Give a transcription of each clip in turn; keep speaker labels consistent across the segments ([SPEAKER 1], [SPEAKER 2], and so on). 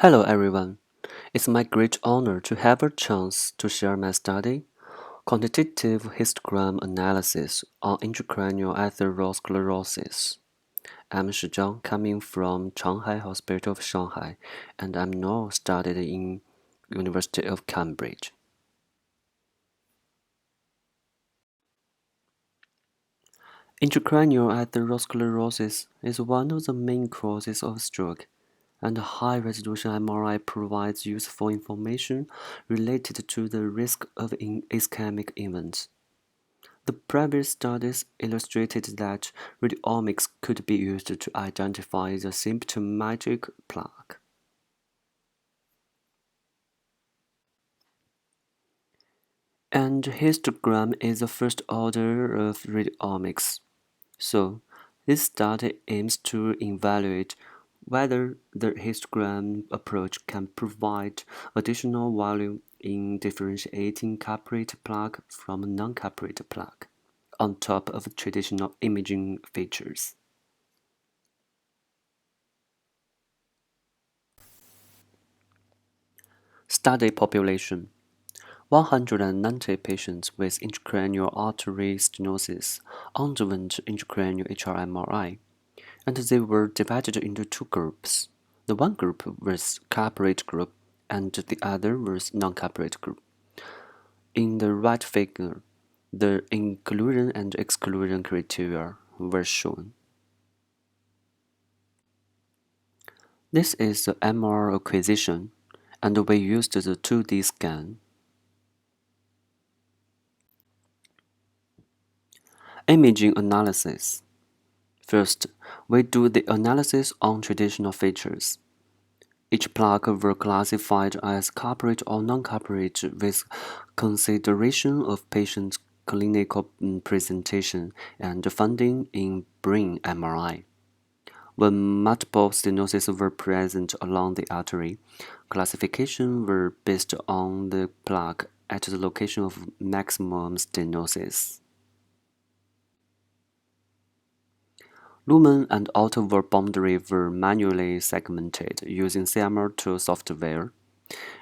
[SPEAKER 1] Hello everyone. It's my great honor to have a chance to share my study, Quantitative Histogram Analysis on Intracranial Atherosclerosis. I'm Shi Zhang, coming from Shanghai Hospital of Shanghai, and I'm now studied in University of Cambridge. Intracranial atherosclerosis is one of the main causes of stroke, and high-resolution MRI provides useful information related to the risk of ischemic events. The previous studies illustrated that radiomics could be used to identify the symptomatic plaque. And histogram is the first order of radiomics. So, this study aims to evaluate whether the histogram approach can provide additional value in differentiating capillary plaque from non-capillary plaque, on top of traditional imaging features. Study population: 190 patients with intracranial artery stenosis underwent intracranial hrMRI, and they were divided into two groups. The one group was capillary group, and the other was non-capillary group. In the right figure, the inclusion and exclusion criteria were shown. This is the MR acquisition, and we used the 2D scan. Imaging analysis. First, we do the analysis on traditional features. Each plaque were classified as capillary or non-capillary with consideration of patient's clinical presentation and finding in brain MRI. When multiple stenosis were present along the artery, classification were based on the plaque at the location of maximum stenosis. Lumen and outer wall boundary were manually segmented using CMR2 software,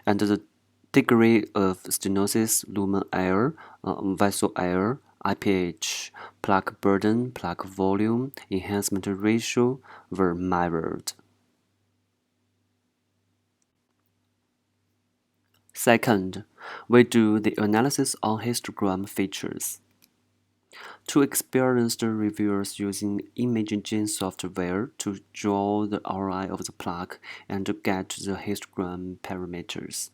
[SPEAKER 1] and the degree of stenosis, lumen area, vessel area, IPH, plaque burden, plaque volume, enhancement ratio were measured. Second, we do the analysis on histogram features. Two experienced reviewers using imaging software to draw the RI of the plaque and get the histogram parameters.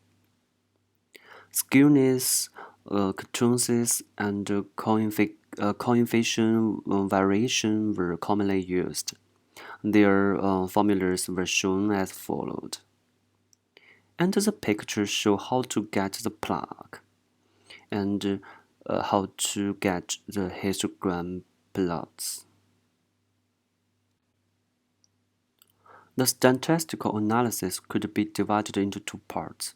[SPEAKER 1] Skewness, kurtosis, and coefficient variation were commonly used. Their formulas were shown as followed. And the pictures show how to get the plaque and how to get the histogram plots. The statistical analysis could be divided into two parts.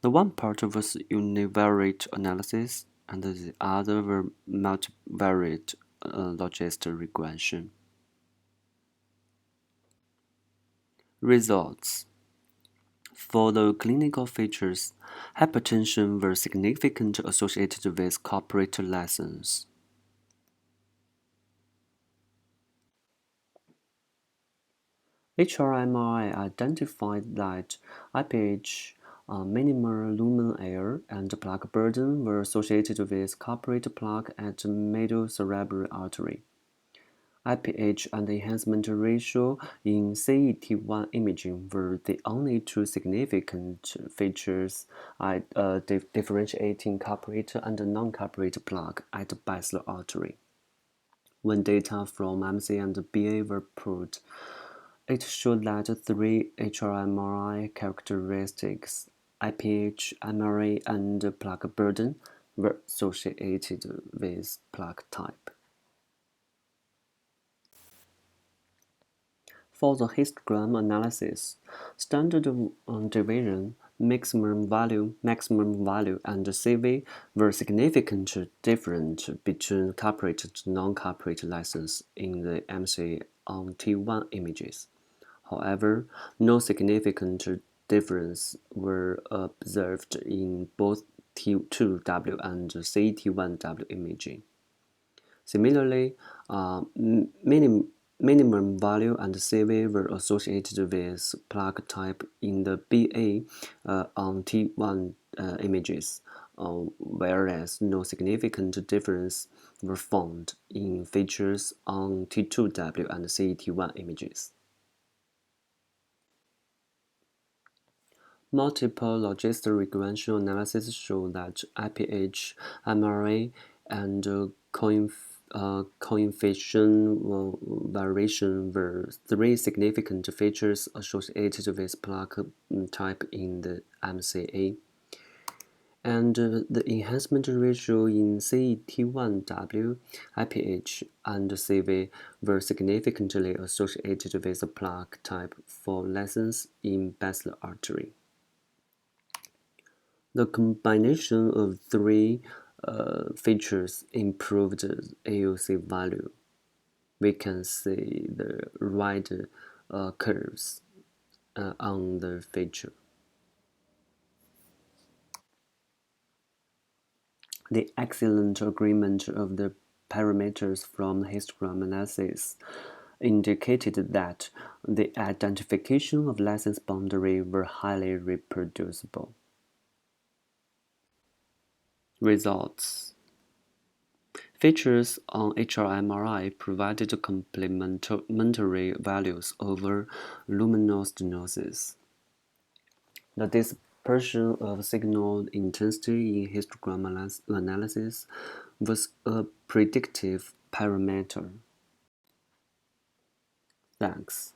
[SPEAKER 1] The one part was univariate analysis, and the other were multivariate logistic regression. Results: for the clinical features, hypertension were significantly associated with corporate lesions. hrMRI identified that IPH, minimal lumen area, and plaque burden were associated with corporate plaque at the middle cerebral artery. IPH and enhancement ratio in CET1 imaging were the only two significant features differentiating corporate and non-corporate plaque at the basilar artery. When data from MC and BA were pulled, it showed that three hrMRI characteristics, IPH, MRA, and plaque burden, were associated with plaque type. For the histogram analysis, standard deviation, maximum value, and CV were significantly different between corporate and non-corporate lesions in the MC on T1 images. However, no significant difference were observed in both T2W and CT1W imaging. Similarly, minimum value and CV were associated with plaque type in the BA on T1 images, whereas no significant difference were found in features on T2W and CT1 images. Multiple logistic regression analyses show that IPH, MRA, and coefficient variation were three significant features associated with plaque type in the MCA. And the enhancement ratio in CT1W, IPH, and CV were significantly associated with the plaque type for lesions in basilar artery. The combination of three features improved AUC value. We can see the right curves on the feature. The excellent agreement of the parameters from histogram analysis indicated that the identification of lesions boundary were highly reproducible. Results. Features on hrMRI provided complementary values over luminal stenosis. The dispersion of signal intensity in histogram analysis was a predictive parameter. Thanks.